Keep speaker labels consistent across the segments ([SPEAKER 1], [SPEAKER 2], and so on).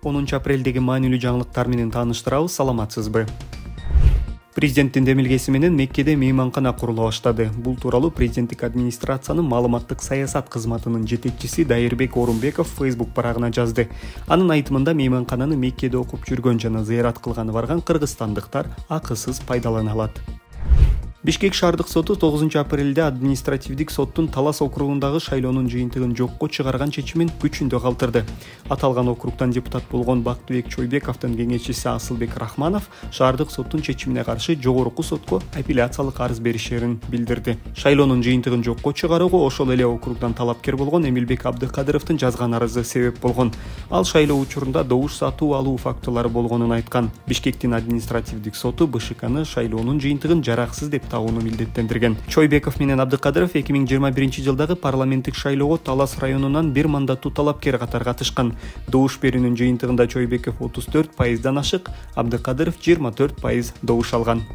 [SPEAKER 1] 10 апрелдеги маанилүү жаңылыктар менен тааныштырабыз. Саламатсызбы? Президенттин демилгеси менен Меккеде мейманкана курула баштады. Бул тууралуу президенттик администрациянын маалыматтык саясат кызматынын жетекчиси Дайырбек Орунбеков Facebook барагына жазды. Анын айтымында мейманкананы Меккеде окуп жүргөн жана зыярат кылганы барган кыргызстандыктар акысыз пайдалана алат. Бишкек шаардык соту 9 апрелде административдик соттун Талас округундагы шайлоонун жыйынтыгын жокко чыгарган чечимин күчүндө калтырды. Аталган округтан депутат болгон Бактыбек Чойбековдун кеңешчиси Асылбек Рахманов шаардык соттун чечимине каршы жогорку сотко апелляциялык арыз беришерин билдирди. Шайлоонун жыйынтыгын жокко чыгарууга ошол эле округдан талапкер болгон Эмилбек Абдыкадыровдун жазган арызы себеп болгон. Ал шайлоо учурунда добуш сатуу алуу фактылары болгонун айткан. Бишкектин административдик соту БШКны шайлоонун жыйынтыгын жараксыз деп тауыну милдеттендирген. Чойбеков менен Абдыкадыров 2021 жылдагы парламенттик шайлоого Талас районунан бир мандаттуу талапкер катары катышкан. Добуш берүүнүн жыйынтыгында Чойбеков 34%дан ашык, Абдыкадыров 24% добуш алган.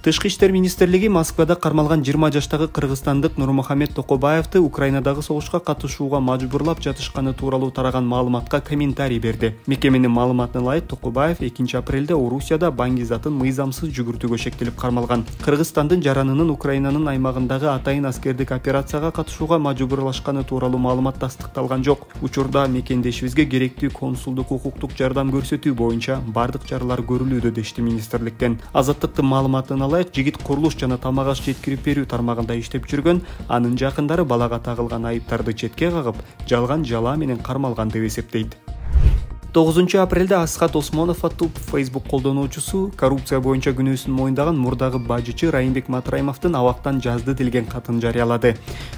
[SPEAKER 1] Тышкы иштер министрлиги Москвада кармалган 20 жаштагы кыргызстандык Нурмухамед Токобаевди Украинадагы согушка катышууга мажбурлап жатышканы тууралуу тараган маалыматка комментарий берди. Мекеменин маалыматына ылайык, Токобаев 2 апрелде Орусияда баңгизатын мыйзамсыз жүгүртүүгө шектелип кармалган. Кыргызстандын жаранынын Украинанын аймагындагы атайын аскердик операцияга катышууга мажбурлашканы тууралуу маалымат тастыкталган жок. Учурда мекендешибизге керектүү консулдук укуктук жардам көрсөтүү боюнча бардык чаралар көрүлүүдө дешти министрликтен. Азаттыктын маалыматына жигит курулуш жана тамак аш жеткирип берүү тармагында иштеп жүргөн, анын жакындары балага тагылган айыптарды четке кагып, жалган жала менен кармалган деп эсептейт. 9 апрелде Асхат Осмонов аттуу Facebook колдонуучусу коррупция боюнча күнөөсүн моюндаган мурдагы бажычы Райымбек Матраимовдун абактан жазды делген катын жарыялады.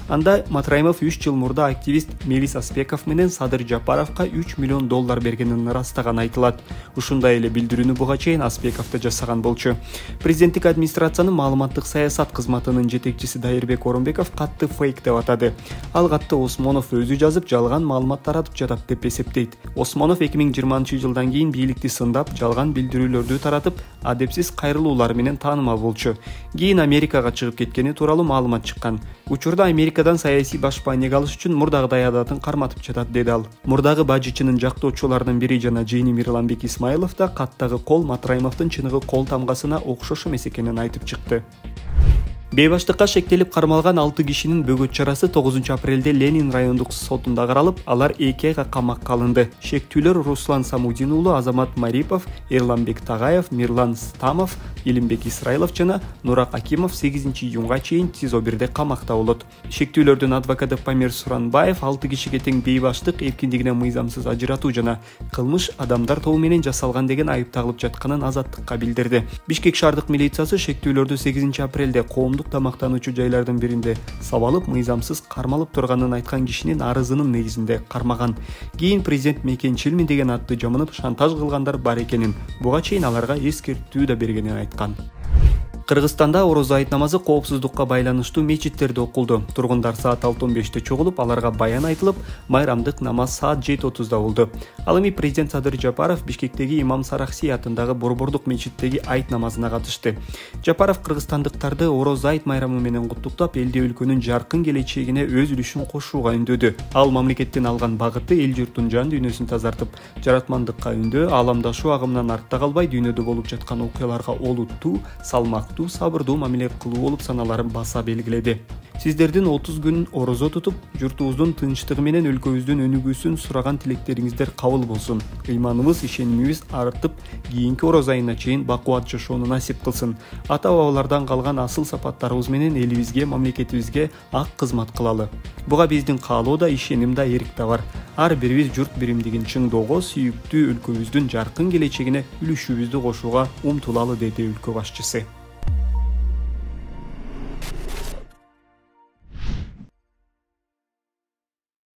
[SPEAKER 1] Анда Матраимов 3 жыл мурда активист Мелис Аспеков менен Садыр Жапаровго 3 миллион доллар бергенин ырастаган айтылат. Ушундай эле билдирүүнү буга чейин Аспеков да жасаган болчу. Президенттик администрациянын маалыматтык саясат кызматынын жетекчиси Дайырбек Орунбеков катты фейк деп атады. Ал катты Осмонов өзү жазып, жалган маалымат таратып жатат деп эсептейт. Осмонов 2020 жылдан кийин бийликти сындап, жалган билдирүүлөрдү таратып, адепсиз кайрылуулар менен таанымал болчу. Кийин Америкага чыгып кеткени тууралуу маалымат чыккан. Учурда Америкадан саясий башпаанеге алыш үчүн мурдагыдай адатын карматып жатат, деди ал. Мурдагы бажычынын жактоочуларынын бири жана жыйыны Мирланбек Исмаилов да каттагы кол Матраимовдун чыныгы кол тамгасына окшош эмес экенин айтып чыкты. Бейбаштыкка шектелип кармалган 6 кишинин бөгөт чарасы 9 апрелде Ленин райондук сотунда каралып, алар 2 айга камакка алынды. Шектүүлөр Руслан Самудин уулу, Азамат Марипов, Эрланбек Тагаев, Мирлан Стамов, Илимбек Исраилов жана Нурак Акимов 8 июнга чейин ТИЗО 1де камакта болот. Шектүүлөрдүн адвокаты Памир Суранбаев 6 кишиге тең бейбаштык, эркиндигинен мыйзамсыз ажыратуу жана кылмыш адамдар тобу менен жасалган деген айып тагылып жатканын Азаттыкка билдирди. Бишкек шаардык милициясы шектүүлөрдү 8 апрелде коомдук тамактануучу жайлардын биринде сабалып, мыйзамсыз кармалып турганын айткан кишинин арызынын негизинде кармаган. Кийин президент мекенчилмин деген атты жамынып шантаж кылгандар бар экенин, буга чейин аларга эскертүү да бергенин айткан. Кыргызстанда орозо айт намазы коопсуздукка байланыштуу мечиттерде окулду. Тургундар саат 6:15 чогулуп, аларга баян айтылып, майрамдык намаз саат 7:30 болду. Ал эми президент Садыр Жапаров Бишкектеги Имам Сарахси атындагы Борбордук мечиттеги айт намазына катышты. Жапаров кыргызстандыктарды орозо айт майрамы менен куттуктап, элде өлкөнүн жаркын келечегине өз үлүшүн кошууга үндөдү. Ал мамлекеттен алган багыты эл журттун жан дүйнөсүн тазартып, жаратмандыкка үндөө, ааламдашуу агымынан артта калбай дүйнөдө болуп жаткан окуяларга олуттуу, салмактуу, сабырдуу мамиле кылуу болуп саналарын баса белгиледи. Сиздердин 30 күн орозо тутуп, журтубуздун тынчтыгы менен өлкөбүздүн өнүгүүсүн сураган тилектериңиздер кабыл болсун. Ыйманыбыз, ишенимибиз артып, кийинки орозо айына чейин бакубат жашоону насип кылсын. Ата-бабалардан калган асыл сапаттарыбыз менен элибизге, мамлекетибизге ак кызмат кылалы. Буга биздин каалоо да, ишеним да, эрик да бар. Ар бирибиз журт биримдигин чыңдоого, сүйүктүү өлкөбүздүн жаркын келечегине үлүшүбүздү кошууга умтулалы, деди өлкө башчысы.